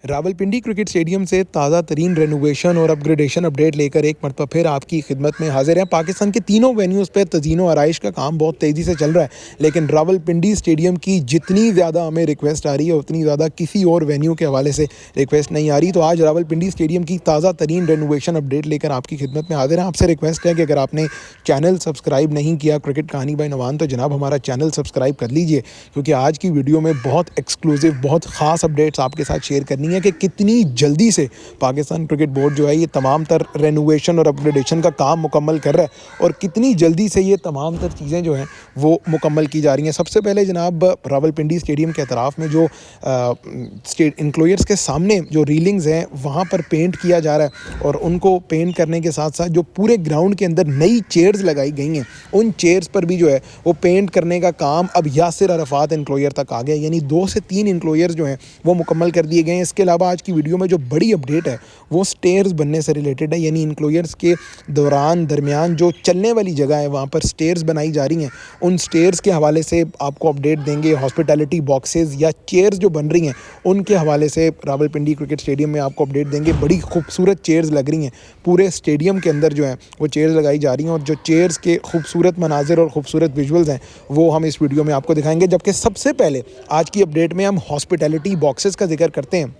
Rawalpindi cricket stadium से ताज़ा तरीन रेनोवेशन और अपग्रेडेशन अपडेट लेकर एक मरतबा फिर आपकी खिदमत में हाजिर हैं। पाकिस्तान के तीनों वेन्यूज़ पे तज़ीन व आराइश का काम बहुत तेज़ी से चल रहा है, लेकिन रावलपिंडी स्टेडियम की जितनी ज़्यादा हमें रिक्वेस्ट आ रही है उतनी ज़्यादा किसी और वेन्यू के हवाले से रिक्वेस्ट नहीं आ रही। तो आज रावलपिंडी स्टेडियम की ताज़ा तरीन रेनोवेशन अपडेट लेकर आपकी खिदमत में हाजिर हैं। आपसे रिक्वेस्ट है कि अगर आपने चैनल सब्सक्राइब नहीं किया क्रिकेट कहानी बाय नवान, तो जनाब हमारा चैनल सब्सक्राइब कर लीजिए, क्योंकि आज की वीडियो में बहुत एक्सक्लूसिव, बहुत ख़ास अपडेट्स आपके साथ शेयर करनी है कि कितनी जल्दी से पाकिस्तान क्रिकेट बोर्ड जो है ये तमाम तर रेनोवेशन और अपग्रेडेशन का काम मुकम्मल कर रहा है और कितनी जल्दी से ये तमाम तर चीज़ें जो हैं वो मुकम्मल की जा रही हैं। सबसे पहले जनाब रावलपिंडी स्टेडियम के अतराफ़ में जो इंक्लोयर्स के सामने जो रीलिंग्स हैं वहाँ पर पेंट किया जा रहा है, और उनको पेंट करने के साथ साथ जो पूरे ग्राउंड के अंदर नई चेयर्स लगाई गई हैं उन चेयर्स पर भी जो है वो पेंट करने का काम अब यासिर अरफात इंक्लोयर तक आ गया, यानी 2 से 3 इंक्लोयर्स जो हैं वो मुकम्मल कर दिए गए हैं। इसके अलावा आज की वीडियो में जो बड़ी अपडेट है वो स्टेयर्स बनने से रिलेटेड है, यानी इंक्लोयर्स के दरमियान जो चलने वाली जगह है वहाँ पर स्टेयर्स बनाई जा रही हैं। उन स्टेयर्स के हवाले से आपको अपडेट देंगे। हॉस्पिटैलिटी बॉक्सेस या चेयर्स जो बन रही हैं उनके हवाले से रावलपिंडी क्रिकेट स्टेडियम में आपको अपडेट देंगे। बड़ी खूबसूरत चेयर्स लग रही हैं, पूरे स्टेडियम के अंदर जो है वो चेयर्स लगाई जा रही हैं, और जो चेयर्स के खूबसूरत मनाजिर और खूबसूरत विजुअल्स हैं वो हम इस वीडियो में आपको दिखाएंगे। जबकि सबसे पहले आज की अपडेट में हम हॉस्पिटैलिटी बॉक्सेस का जिक्र करते हैं।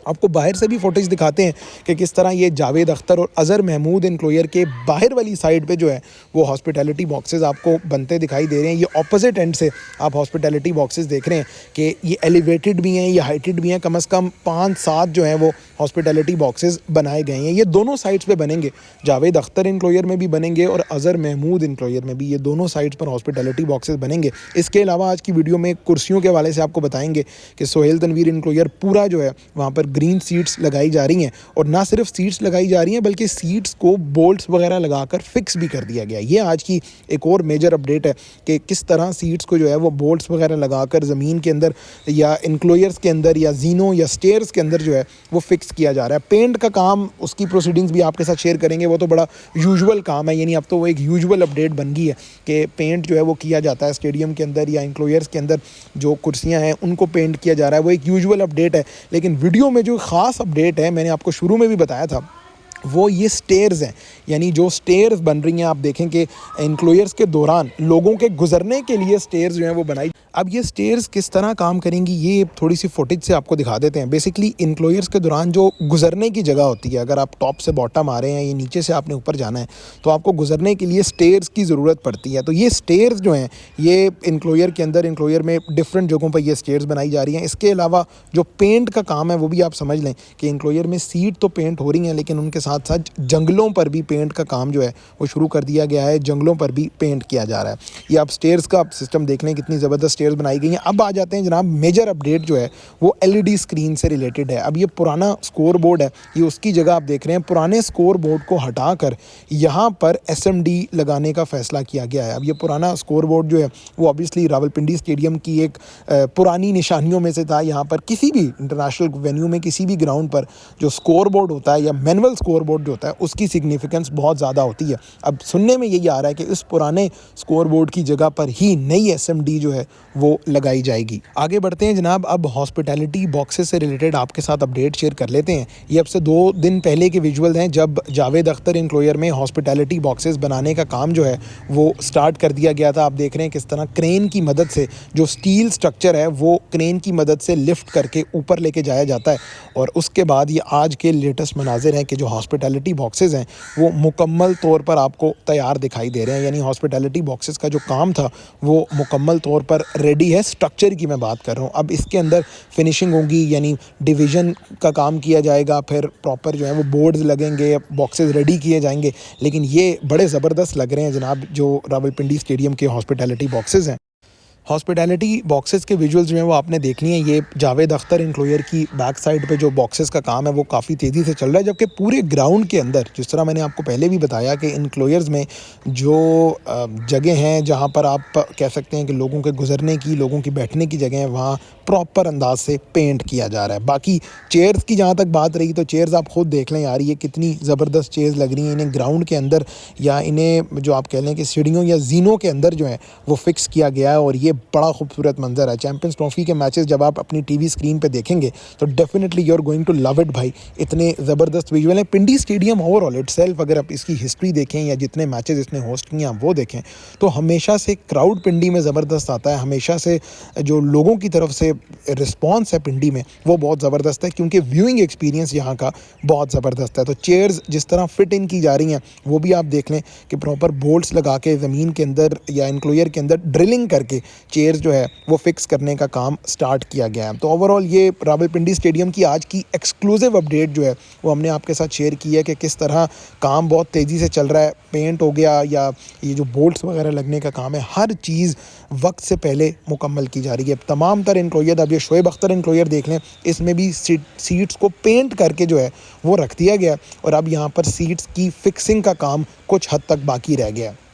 आपको बाहर से भी फुटेज दिखाते हैं कि किस तरह ये जावेद अख्तर और अज़हर महमूद इंक्लोयर के बाहर वाली साइड पे जो है वो हॉस्पिटैलिटी बॉक्सेस आपको बनते दिखाई दे रहे हैं। ये ऑपोजिट एंड से आप हॉस्पिटैलिटी बॉक्सेस देख रहे हैं कि ये एलिवेटेड भी हैं, ये हाइटेड भी हैं। कम से कम 5-7 जो हैं वो हॉस्पिटैलिटी बॉक्सेस बनाए गए हैं। ये दोनों साइड्स पे बनेंगे, जावेद अख्तर इंक्लोयर में भी बनेंगे और अज़हर महमूद इंक्लोयर में भी, ये दोनों साइड्स पर हॉस्पिटैलिटी बॉक्सेस बनेंगे। इसके अलावा आज की वीडियो में कुर्सियों के हवाले से आपको बताएंगे कि सोहेल तनवीर इंक्लोयर पूरा जो है वहाँ पर ग्रीन सीट्स लगाई जा रही हैं, और ना सिर्फ सीट्स लगाई जा रही हैं बल्कि सीट्स को बोल्ट्स वगैरह लगाकर फिक्स भी कर दिया गया। ये आज की एक और मेजर अपडेट है कि किस तरह सीट्स को जो है वो बोल्ट्स वगैरह लगाकर ज़मीन के अंदर या इंक्लोयर्स के अंदर या जीनों या स्टेयर्स के अंदर जो है वो फिक्स किया जा रहा है। पेंट का काम, उसकी प्रोसीडिंग्स भी आपके साथ शेयर करेंगे। वो तो बड़ा यूजुअल काम है, यानी अब तो वो एक यूजुअल अपडेट बन गई है कि पेंट जो है वो किया जाता है स्टेडियम के अंदर या इंक्लोयर्स के अंदर जो कुर्सियाँ हैं उनको पेंट किया जा रहा है। वो एक यूजुअल अपडेट है, लेकिन वीडियो में जो ख़ास अपडेट है, मैंने आपको शुरू में भी बताया था, वो ये स्टेयर्स हैं। यानी जो स्टेयर्स बन रही हैं, आप देखें कि इंक्लोयर्स के दौरान लोगों के गुजरने के लिए स्टेयर्स जो हैं वो बनाई। अब ये स्टेयर्स किस तरह काम करेंगी ये थोड़ी सी फुटेज से आपको दिखा देते हैं। बेसिकली इंक्लोयर्स के दौरान जो गुजरने की जगह होती है, अगर आप टॉप से बॉटम आ रहे हैं, ये नीचे से आपने ऊपर जाना है, तो आपको गुजरने के लिए स्टेयर्स की ज़रूरत पड़ती है। तो ये स्टेयर्स जो हैं ये इंक्लोयर के अंदर, इंक्लोयर में डिफरेंट जगहों पर ये स्टेयर्स बनाई जा रही हैं। इसके अलावा जो पेंट का काम है वो भी आप समझ लें कि इंक्लोयर में सीट तो पेंट हो रही हैं, लेकिन उनके साथ साथ जंगलों पर भी पेंट का काम जो है वो शुरू कर दिया गया है। जंगलों पर भी पेंट किया जा रहा है। ये आप स्टेयर्स का सिस्टम देख लें, कितनी ज़बरदस्त स्टेयर्स बनाई गई हैं। अब आ जाते हैं जनाब, मेजर अपडेट जो है वो एलईडी स्क्रीन से रिलेटेड है। अब ये पुराना स्कोर बोर्ड है, ये उसकी जगह आप देख रहे हैं। पुराने स्कोर बोर्ड को हटाकर यहाँ पर एसएमडी लगाने का फैसला किया गया है। अब ये पुराना स्कोर बोर्ड जो है वो ऑब्वियसली रावलपिंडी स्टेडियम की एक पुरानी निशानियों में से था। यहाँ पर किसी भी इंटरनेशनल वेन्यू में, किसी भी ग्राउंड पर जो स्कोर बोर्ड होता है या मैनुअल स्कोर बोर्ड जो होता है उसकी सिग्निफिकेंस बहुत ज़्यादा होती है। अब सुनने में यही आ रहा है कि इस पुराने स्कोर बोर्ड की जगह पर ही नई एसएमडी जो है वो लगाई जाएगी। आगे बढ़ते हैं जनाब, अब हॉस्पिटैलिटी बॉक्सेस से रिलेटेड आपके साथ अपडेट शेयर कर लेते हैं। ये अब से 2 दिन पहले के विजुअल हैं जब जावेद अख्तर इंक्लोयर में हॉस्पिटैलिटी बॉक्सेस बनाने का काम जो है वो स्टार्ट कर दिया गया था। आप देख रहे हैं किस तरह क्रेन की मदद से जो स्टील स्ट्रक्चर है वो क्रेन की मदद से लिफ्ट करके ऊपर लेके जाया जाता है, और उसके बाद ये आज के लेटेस्ट मनाजिर हैं कि जो हॉस्पिटैलिटी बॉक्सेस हैं वो मुकम्मल तौर पर आपको तैयार दिखाई दे रहे हैं। यानी हॉस्पिटैलिटी बॉक्सेस का जो काम था वो मुकम्मल तौर पर रेडी है। स्ट्रक्चर की मैं बात कर रहा हूँ। अब इसके अंदर फिनिशिंग होगी, यानी डिवीज़न का काम किया जाएगा, फिर प्रॉपर जो है वो बोर्ड्स लगेंगे, बॉक्सेस रेडी किए जाएंगे। लेकिन ये बड़े ज़बरदस्त लग रहे हैं जनाब जो रावलपिंडी स्टेडियम के हॉस्पिटैलिटी बॉक्सेस हैं। हॉस्पिटैलिटी बॉक्सेस के विजुअल्स जो हैं वो आपने देखनी है। ये जावेद अख्तर इंक्लोयर की बैक साइड पे जो बॉक्सेस का काम है वो काफ़ी तेज़ी से चल रहा है, जबकि पूरे ग्राउंड के अंदर, जिस तरह मैंने आपको पहले भी बताया कि इंक्लोयर्स में जो जगह हैं जहाँ पर आप कह सकते हैं कि लोगों के गुजरने की, लोगों की बैठने की जगह है, वहाँ प्रॉपर अंदाज से पेंट किया जा रहा है। बाकी चेयर्स की जहाँ तक बात रही, तो चेयर्स आप खुद देख लें यार, ये कितनी ज़बरदस्त चेयर्स लग रही हैं। इन्हें ग्राउंड के अंदर या इन्हें जो आप कह लें कि सीढ़ियों या जीनों के अंदर जो है वो फिक्स किया गया है, और ये बड़ा खूबसूरत मंजर है। चैंपियंस ट्रॉफी के मैचेस जब आप अपनी टीवी स्क्रीन पे देखेंगे तो definitely you are going to love it भाई। इतने ज़बरदस्त विजुअल हैं। पिंडी स्टेडियम ओवरऑल इटसेल्फ अगर आप इसकी हिस्ट्री देखें या जितने मैचेस इसने होस्ट किए आप वो देखें तो हमेशा से क्राउड पिंडी में ज़बरदस्त आता है। हमेशा से जो लोगों की तरफ से रिस्पॉन्स है पिंडी में वो बहुत ज़बरदस्त है, क्योंकि व्यूइंग एक्सपीरियंस यहाँ का बहुत ज़बरदस्त है। तो चेयर्स जिस तरह फिट इन की जा रही हैं वो भी आप देख लें कि प्रॉपर बोल्ट्स लगा के ज़मीन के अंदर या इंक्लोयर के अंदर ड्रिलिंग करके चेयर्स जो है वो फिक्स करने का काम स्टार्ट किया गया है। तो ओवरऑल ये रावलपिंडी स्टेडियम की आज की एक्सक्लूसिव अपडेट जो है वो हमने आपके साथ शेयर की है कि किस तरह काम बहुत तेज़ी से चल रहा है। पेंट हो गया या ये जो बोल्ट्स वगैरह लगने का काम है, हर चीज़ वक्त से पहले मुकम्मल की जा रही है। तमाम तर इंक्लोयर, अब ये शोएब अख्तर इंक्लोयर देख लें, इसमें भी सीट्स को पेंट करके जो है वो रख दिया गया और अब यहाँ पर सीट्स की फिक्सिंग का काम कुछ हद तक बाकी रह गया है।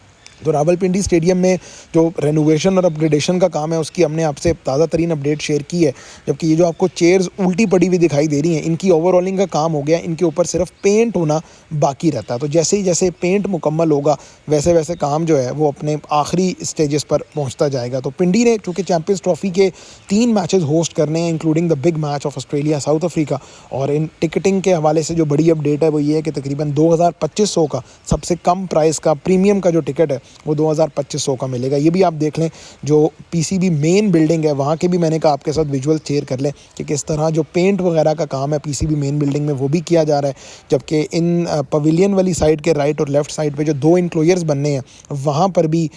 तो रावलपिंडी स्टेडियम में जो रेनोवेशन और अपग्रेडेशन का काम है उसकी हमने आपसे ताज़ा तरीन अपडेट शेयर की है। जबकि ये जो आपको चेयर्स उल्टी पड़ी हुई दिखाई दे रही हैं, इनकी ओवरऑलिंग का काम हो गया, इनके ऊपर सिर्फ पेंट होना बाकी रहता है। तो जैसे ही जैसे पेंट मुकम्मल होगा वैसे वैसे काम जो है वो अपने आखिरी स्टेजेस पर पहुंचता जाएगा। तो पिंडी ने चूँकि चैंपियंस ट्रॉफी के 3 मैचेस होस्ट करने हैं, including the big match of Australia south Africa, और इन टिकटिंग के हवाले से जो बड़ी अपडेट है वो ये है कि तकरीबन 2,2500 का सबसे कम प्राइस का प्रीमियम का जो टिकट है वो 2,2500 का मिलेगा। ये भी आप देख लें, जो पीसीबी मेन बिल्डिंग है वहाँ के भी मैंने कहा आपके साथ विजुअल शेयर कर लें कि किस तरह जो पेंट वगैरह का काम है पीसीबी मेन बिल्डिंग में वो भी किया जा रहा है। जबकि इन पवेलियन वाली साइड के राइट और लेफ़्ट साइड पे जो 2 इंक्लोयर्स बनने हैं वहाँ पर भी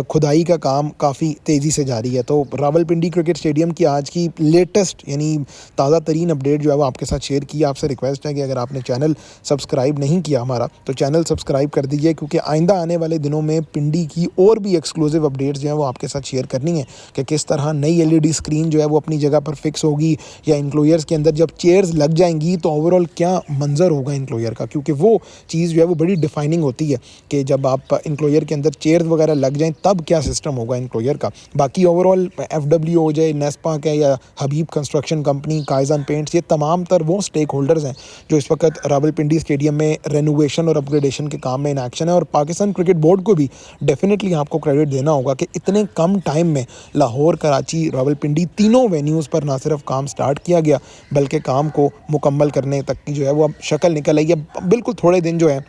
खुदाई का काम काफ़ी तेज़ी से जारी है। तो रावलपिंडी क्रिकेट स्टेडियम की आज की लेटेस्ट यानी ताज़ा तरीन अपडेट जो है वो आपके साथ शेयर की। आपसे रिक्वेस्ट है कि अगर आपने चैनल सब्सक्राइब नहीं किया हमारा तो चैनल सब्सक्राइब कर दीजिए, क्योंकि आइंदा आने वाले दिनों में पिंडी की और भी एक्सक्लूसिव अपडेट्स जो हैं वो आपके साथ शेयर करनी है कि किस तरह नई एलईडी स्क्रीन जो है वो अपनी जगह पर फिक्स होगी, या इंक्लोयर्स के अंदर जब चेयर्स लग जाएंगी तो ओवरऑल क्या मंजर होगा इंक्लोयर का, क्योंकि वो चीज़ जो है वो बड़ी डिफाइनिंग होती है कि जब आप इंक्लोयर के अंदर चेयर्स वगैरह लग जाएँ तब क्या सिस्टम होगा इंक्लोयर का। बाकी ओवरऑल FW हो जाए, नेस्पाक है या हबीब कंस्ट्रक्शन कंपनी, काइजन पेंट्स, ये तमाम तर वो स्टेक होल्डर्स हैं जो इस वक्त रावलपिंडी स्टेडियम में रेनोवेशन और अपग्रेडेशन के काम में इन एक्शन है। और पाकिस्तान क्रिकेट बोर्ड को भी डेफिनेटली आपको क्रेडिट देना होगा कि इतने कम टाइम में लाहौर, कराची, रावलपिंडी तीनों वेन्यूज़ पर ना सिर्फ काम स्टार्ट किया गया बल्कि काम को मुकम्मल करने तक की जो है वो अब शक्ल निकल आई है। बिल्कुल थोड़े दिन जो है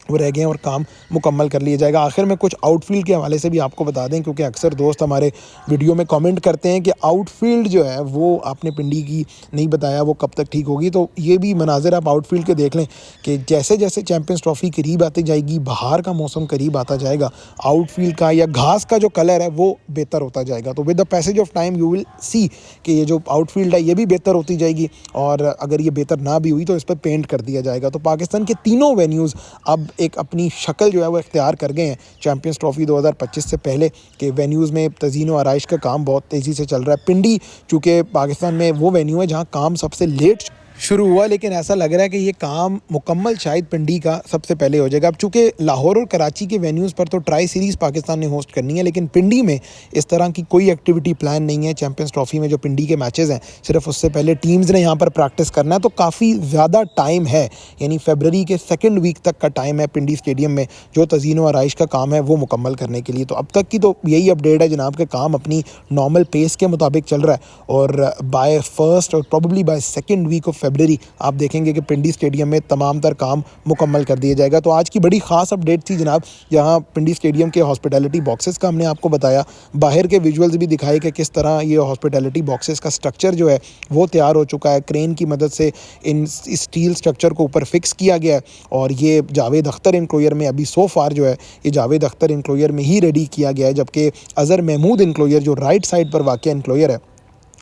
वो रह गए हैं और काम मुकम्मल कर लिया जाएगा। आखिर में कुछ आउटफील्ड के हवाले से भी आपको बता दें, क्योंकि अक्सर दोस्त हमारे वीडियो में कमेंट करते हैं कि आउटफील्ड जो है वो आपने पिंडी की नहीं बताया, वो कब तक ठीक होगी। तो ये भी मनाजिर आप आउटफील्ड के देख लें कि जैसे जैसे चैंपियंस ट्रॉफी करीब आती जाएगी, बाहर का मौसम करीब आता जाएगा, आउटफील्ड का या घास का जो कलर है वो बेहतर होता जाएगा। तो with the passage of time you will see कि ये जो आउटफील्ड है ये भी बेहतर होती जाएगी, और अगर ये बेहतर ना भी हुई तो इस पर पेंट कर दिया जाएगा। तो पाकिस्तान के तीनों वेन्यूज़ अब एक अपनी शक्ल जो है वो इख्तियार कर गए हैं चैंपियंस ट्रॉफी 2025 से पहले के वेन्यूज़ में तज़ीन व आराइश का काम बहुत तेज़ी से चल रहा है। पिंडी चूँकि पाकिस्तान में वो वेन्यू है जहाँ काम सबसे लेट शुरू हुआ, लेकिन ऐसा लग रहा है कि ये काम मुकम्मल शायद पिंडी का सबसे पहले हो जाएगा। अब चूँकि लाहौर और कराची के वेन्यूज़ पर तो ट्राई सीरीज़ पाकिस्तान ने होस्ट करनी है, लेकिन पिंडी में इस तरह की कोई एक्टिविटी प्लान नहीं है। चैंपियंस ट्रॉफी में जो पिंडी के मैचेस हैं सिर्फ उससे पहले टीम्स ने यहाँ पर प्रैक्टिस करना है, तो काफ़ी ज़्यादा टाइम है, यानी फरवरी के 2nd वीक तक का टाइम है पिंडी स्टेडियम में जो तज़ीन व आराइश का काम है वो मुकम्मल करने के लिए। तो अब तक की तो यही अपडेट है जनाब, के काम अपनी नॉर्मल पेस के मुताबिक चल रहा है, और बाय 1st और probably by 2nd week of फरवरी आप देखेंगे कि पिंडी स्टेडियम में तमाम तर काम मुकम्मल कर दिया जाएगा। तो आज की बड़ी ख़ास अपडेट थी जनाब, यहाँ पिंडी स्टेडियम के हॉस्पिटैलिटी बॉक्सेस का हमने आपको बताया, बाहर के विजुअल्स भी दिखाए कि किस तरह ये हॉस्पिटैलिटी बॉक्सेस का स्ट्रक्चर जो है वो तैयार हो चुका है। क्रेन की मदद से इन स्टील स्ट्रक्चर को ऊपर फिक्स किया गया है, और ये जावेद अख्तर इंक्लोयर में अभी सो फार जो है ये जावेद अख्तर इंक्लोयर में ही रेडी किया गया है। जबकि अज़हर महमूद इंक्लोयर जो राइट साइड पर वाक़या इंक्लोयर है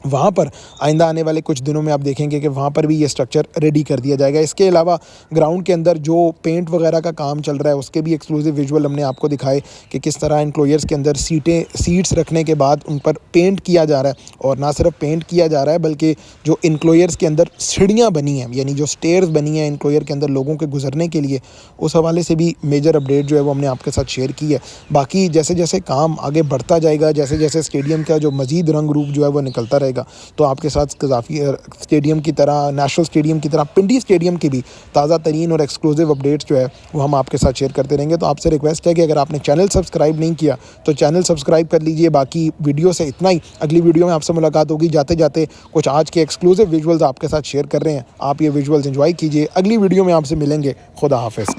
वहाँ पर आइंदा आने वाले कुछ दिनों में आप देखेंगे कि वहाँ पर भी ये स्ट्रक्चर रेडी कर दिया जाएगा। इसके अलावा ग्राउंड के अंदर जो पेंट वगैरह का काम चल रहा है उसके भी एक्सक्लूसिव विजुअल हमने आपको दिखाए कि किस तरह इंक्लोयर्स के अंदर सीट्स रखने के बाद उन पर पेंट किया जा रहा है, और ना सिर्फ पेंट किया जा रहा है बल्कि जो इंक्लोयर्स के अंदर सीढ़ियाँ बनी हैं, यानी जो स्टेयर्स बनी हैं इंक्लोयर के अंदर लोगों के गुजरने के लिए, उस हवाले से भी मेजर अपडेट जो है वो हमने आपके साथ शेयर की है। बाकी जैसे जैसे काम आगे बढ़ता जाएगा, जैसे जैसे स्टेडियम का जो मज़ीद रंग रूप जो है वो निकलता रहेगा, रहेगा। तो आपके साथ कज़ाफ़ी स्टेडियम की तरह, नेशनल स्टेडियम की तरह पिंडी स्टेडियम की भी ताज़ा तरीन और एक्सक्लूसिव अपडेट्स जो है वो हम आपके साथ शेयर करते रहेंगे। तो आपसे रिक्वेस्ट है कि अगर आपने चैनल सब्सक्राइब नहीं किया तो चैनल सब्सक्राइब कर लीजिए। बाकी वीडियो से इतना ही, अगली वीडियो में आपसे मुलाकात होगी। जाते जाते कुछ आज के एक्सक्लूसिव विजुअल्स आपके साथ शेयर कर रहे हैं, आप ये विजुअल्स एंजॉय कीजिए। अगली वीडियो में आपसे मिलेंगे। खुदा हाफिज़।